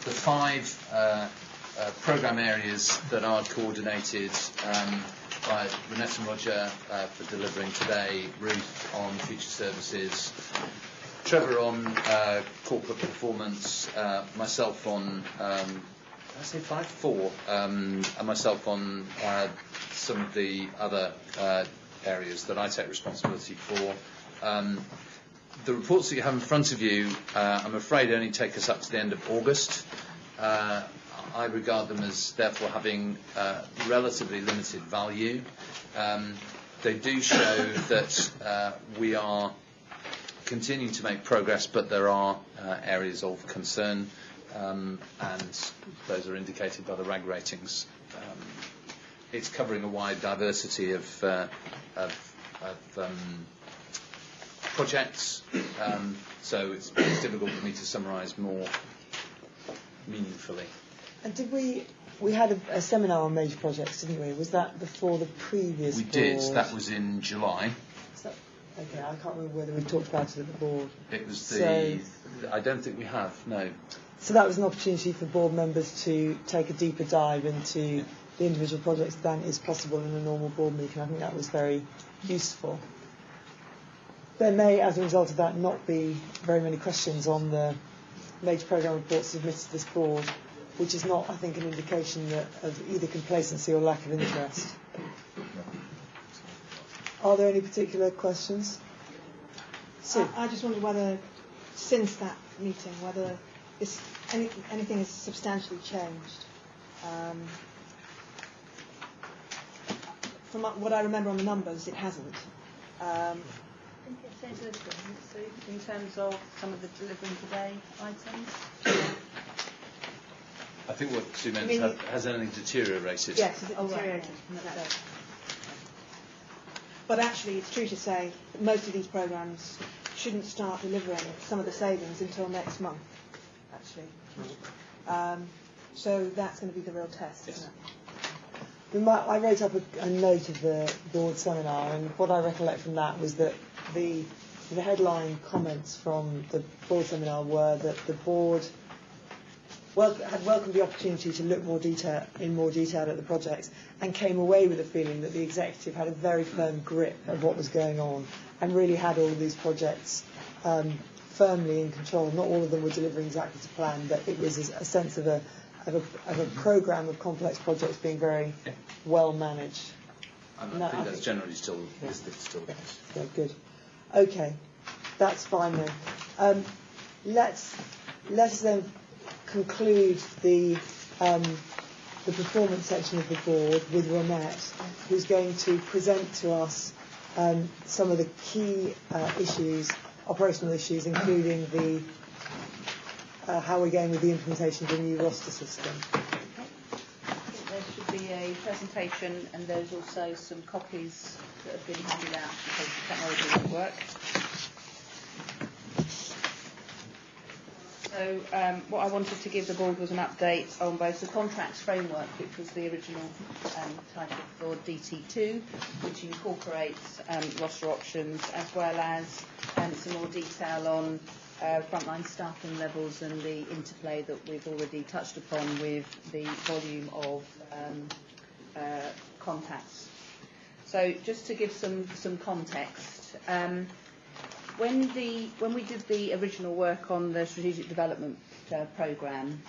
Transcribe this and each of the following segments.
the 5 programme areas that are coordinated by Renette and Roger for delivering today, Ruth on future services, Trevor on corporate performance, myself on, did I say 5? 4, and myself on some of the other areas that I take responsibility for. The reports that you have in front of you, I'm afraid, only take us up to the end of August. I regard them as therefore having relatively limited value. They do show that we are continuing to make progress, but there are areas of concern, and those are indicated by the RAG ratings. It's covering a wide diversity of projects, so it's difficult for me to summarise more meaningfully. And did we had a seminar on major projects, didn't we? Was that before the previous We board? did. That was in July. Okay, I can't remember whether we talked about it at the board. It was the... I don't think we have, no. So that was an opportunity for board members to take a deeper dive into the individual projects than is possible in a normal board meeting. I think that was very useful. There may, as a result of that, not be very many questions on the major programme reports submitted to this board, which is not, I think, an indication of either complacency or lack of interest. Are there any particular questions? I just wondered whether, since that meeting, whether anything has substantially changed. From what I remember on the numbers, it hasn't. I think it says a little, so in terms of some of the delivering today items. I think what Sue meant has anything deteriorated. Yes, has it deteriorated? Right. But actually, it's true to say that most of these programmes shouldn't start delivering some of the savings until next month, actually. So that's going to be the real test, isn't it? I wrote up a note of the board seminar, and what I recollect from that was that the headline comments from the board seminar were that the board had welcomed the opportunity to look in more detail at the projects, and came away with a feeling that the executive had a very firm grip of what was going on and really had all of these projects firmly in control. Not all of them were delivering exactly to plan, but it was a sense of a programme of complex projects being very well managed. And I think that's generally still still the case. Yeah, good. Okay, that's fine then. Let's then conclude the performance section of the board with Ronette, who's going to present to us some of the key operational issues, including the how we're going with the implementation of the new roster system. There should be a presentation, and there's also some copies that have been handed out because the technology won't work. So what I wanted to give the board was an update on both the contracts framework, which was the original title for DT2, which incorporates roster options, as well as some more detail on frontline staffing levels and the interplay that we've already touched upon with the volume of contacts. So just to give some context, when we did the original work on the strategic development programme,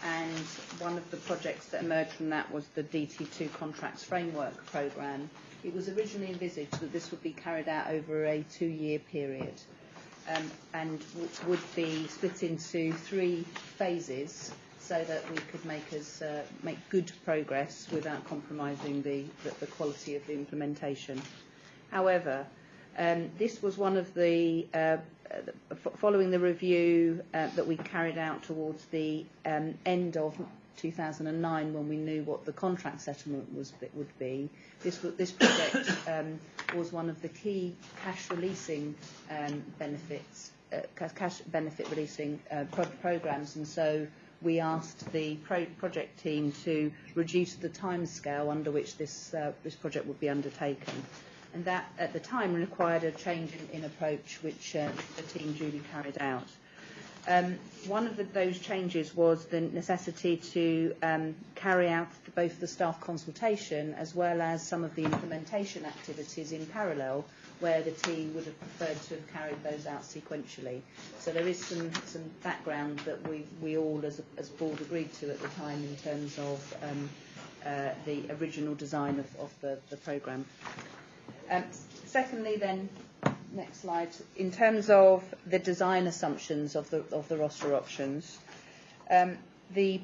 and one of the projects that emerged from that was the DT2 contracts framework programme, it was originally envisaged that this would be carried out over a 2-year period, and would be split into 3 phases so that we could make good progress without compromising the quality of the implementation. However, this was one of the, following the review that we carried out towards the end of 2009, when we knew what the contract settlement would be, this project was one of the key cash releasing benefits, cash benefit releasing programs, and so we asked the project team to reduce the timescale under which this project would be undertaken. And that, at the time, required a change in approach, which the team duly carried out. One of those changes was the necessity to carry out both the staff consultation as well as some of the implementation activities in parallel, where the team would have preferred to have carried those out sequentially. So there is some background that we all as board agreed to at the time in terms of the original design of the programme. Secondly then, next slide, in terms of the design assumptions of the roster options, the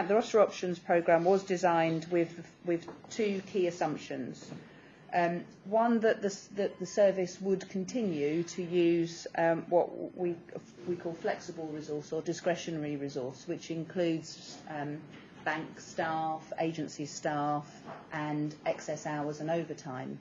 roster options programme was designed with two key assumptions. One, that the service would continue to use what we call flexible resource or discretionary resource, which includes bank staff, agency staff, and excess hours and overtime.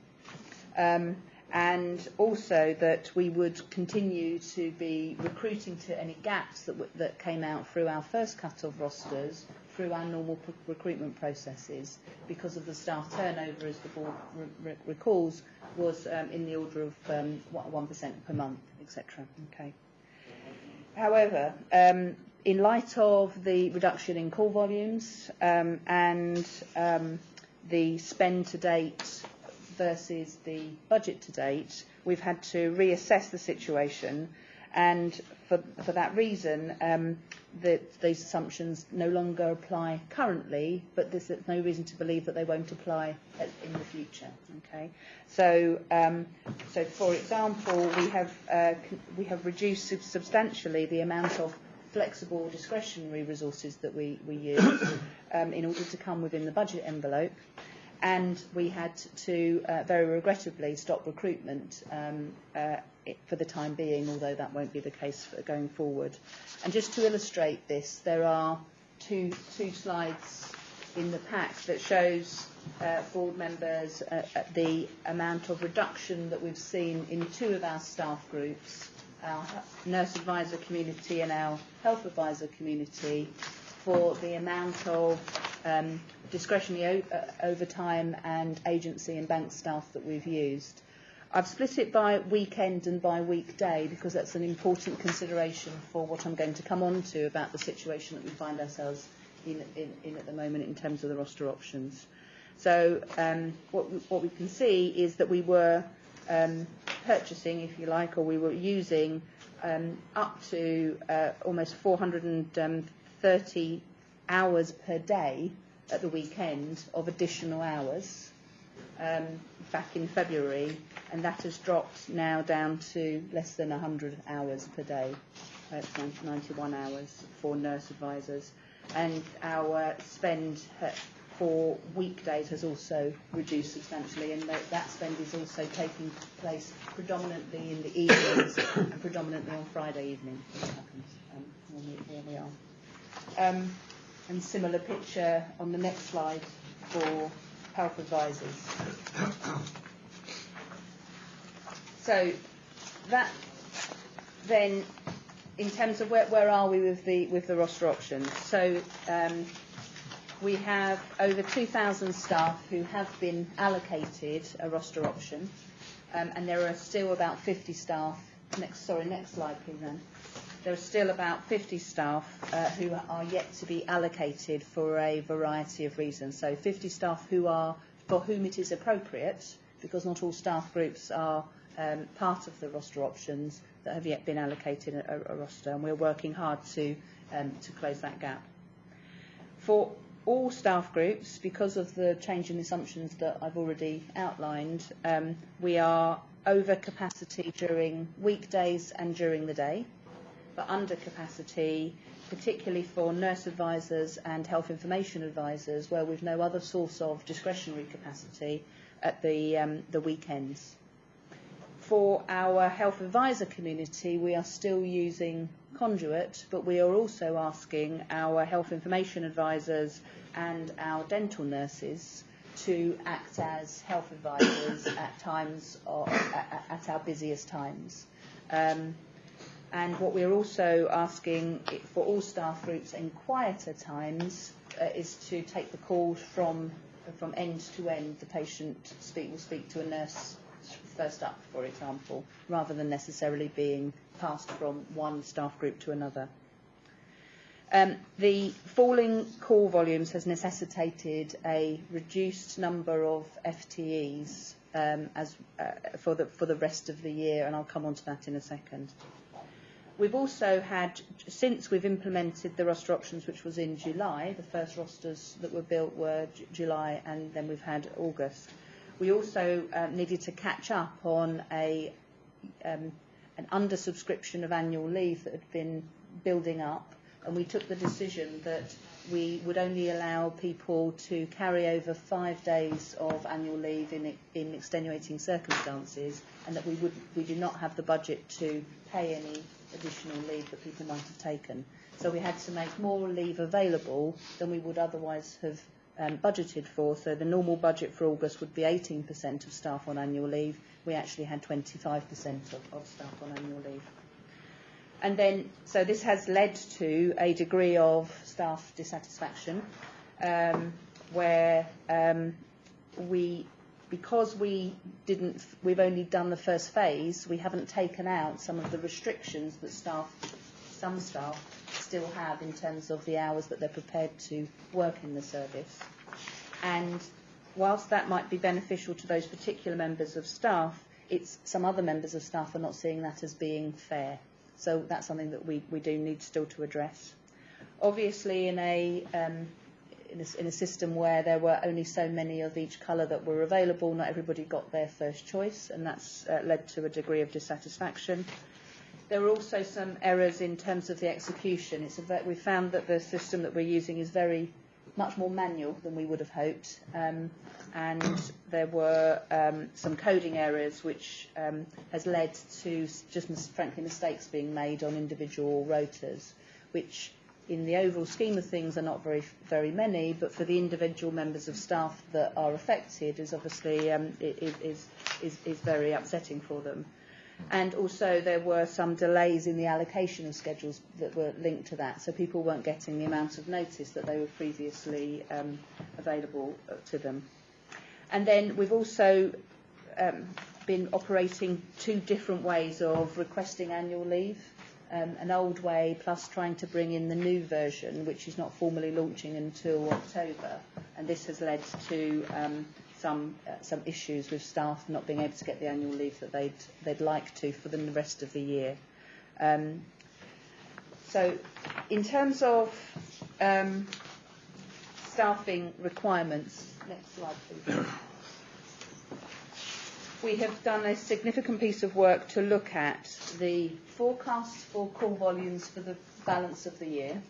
And also that we would continue to be recruiting to any gaps that came out through our first cut of rosters, through our normal recruitment processes, because of the staff turnover, as the board recalls, was in the order of 1% per month, etc. Okay. However, in light of the reduction in call volumes and the spend to date versus the budget to date, we've had to reassess the situation, and for that reason, these assumptions no longer apply currently, but there's no reason to believe that they won't apply in the future. Okay, so for example, we have reduced substantially the amount of flexible discretionary resources that we use in order to come within the budget envelope. And we had to, very regrettably, stop recruitment for the time being, although that won't be the case going forward. And just to illustrate this, there are two slides in the pack that shows board members the amount of reduction that we've seen in two of our staff groups, our nurse advisor community and our health advisor community, for the amount of discretionary overtime and agency and bank staff that we've used. I've split it by weekend and by weekday because that's an important consideration for what I'm going to come on to about the situation that we find ourselves in at the moment in terms of the roster options. So what we can see is that we were purchasing, if you like, or we were using up to almost 430 hours per day at the weekend of additional hours back in February, and that has dropped now down to less than 100 hours per day. It's 91 hours for nurse advisors, and our spend for weekdays has also reduced substantially, and that spend is also taking place predominantly in the evenings and predominantly on Friday evening. This happens where we are. And similar picture on the next slide for health advisors. So that then, in terms of where are we with the roster options? So we have over 2,000 staff who have been allocated a roster option, and there are still about 50 staff. Next slide, please, Anne. There are still about 50 staff who are yet to be allocated for a variety of reasons. So 50 staff for whom it is appropriate, because not all staff groups are part of the roster options, that have yet been allocated a roster, and we're working hard to close that gap. For all staff groups, because of the change in assumptions that I've already outlined, we are over capacity during weekdays and during the day, but under capacity, particularly for nurse advisors and health information advisors, where we've no other source of discretionary capacity at the weekends. For our health advisor community, we are still using conduit, but we are also asking our health information advisors and our dental nurses to act as health advisors at times or at our busiest times. And what we're also asking for all staff groups in quieter times is to take the calls from end to end. The patient will speak to a nurse first up, for example, rather than necessarily being passed from one staff group to another. The falling call volumes has necessitated a reduced number of FTEs for the rest of the year, and I'll come on to that in a second. We've also had, since we've implemented the roster options, which was in July, the first rosters that were built were July, and then we've had August. We also needed to catch up on an undersubscription of annual leave that had been building up, and we took the decision that we would only allow people to carry over 5 days of annual leave in extenuating circumstances, and that we do not have the budget to pay any additional leave that people might have taken. So we had to make more leave available than we would otherwise have budgeted for. So the normal budget for August would be 18% of staff on annual leave. We actually had 25% of staff on annual leave. And then, so this has led to a degree of staff dissatisfaction, where because we've only done the first phase, we haven't taken out some of the restrictions that some staff still have in terms of the hours that they're prepared to work in the service. And whilst that might be beneficial to those particular members of staff, some other members of staff are not seeing that as being fair. So that's something that we do need still to address. Obviously, in a system where there were only so many of each colour that were available, not everybody got their first choice, and that's led to a degree of dissatisfaction. There were also some errors in terms of the execution. We found that the system that we're using is much more manual than we would have hoped, and there were some coding errors which has led to just frankly mistakes being made on individual rotas, which in the overall scheme of things are not very many, but for the individual members of staff that are affected is obviously is very upsetting for them. And also there were some delays in the allocation of schedules that were linked to that, so people weren't getting the amount of notice that they were previously available to them. And then we've also been operating 2 different ways of requesting annual leave. An old way plus trying to bring in the new version, which is not formally launching until October, and this has led to some issues with staff not being able to get the annual leave that they'd like to for the rest of the year. So in terms of staffing requirements, next slide please. We have done a significant piece of work to look at the forecast for call volumes for the balance of the year,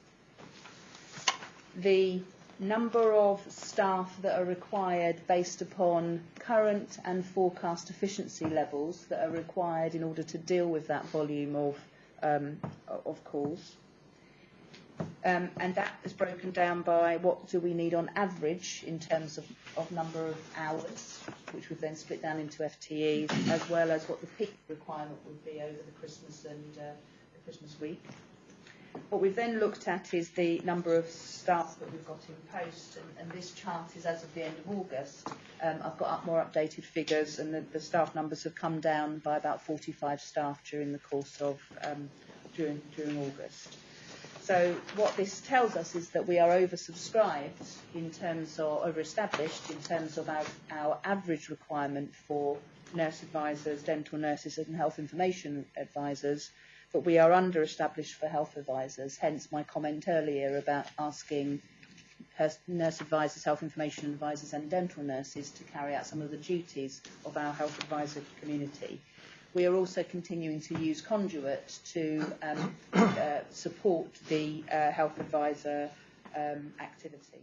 the number of staff that are required based upon current and forecast efficiency levels that are required in order to deal with that volume of calls. And that is broken down by what do we need on average in terms of number of hours, which we've then split down into FTEs, as well as what the peak requirement would be over the Christmas and the Christmas week. What we've then looked at is the number of staff that we've got in post, and this chart is as of the end of August. I've got up more updated figures, and the staff numbers have come down by about 45 staff during the course of during August. So what this tells us is that we are oversubscribed in terms of, over-established in terms of our average requirement for nurse advisors, dental nurses and health information advisors, but we are under-established for health advisors, hence my comment earlier about asking nurse advisors, health information advisors and dental nurses to carry out some of the duties of our health advisor community. We are also continuing to use Conduit to support the health advisor activity.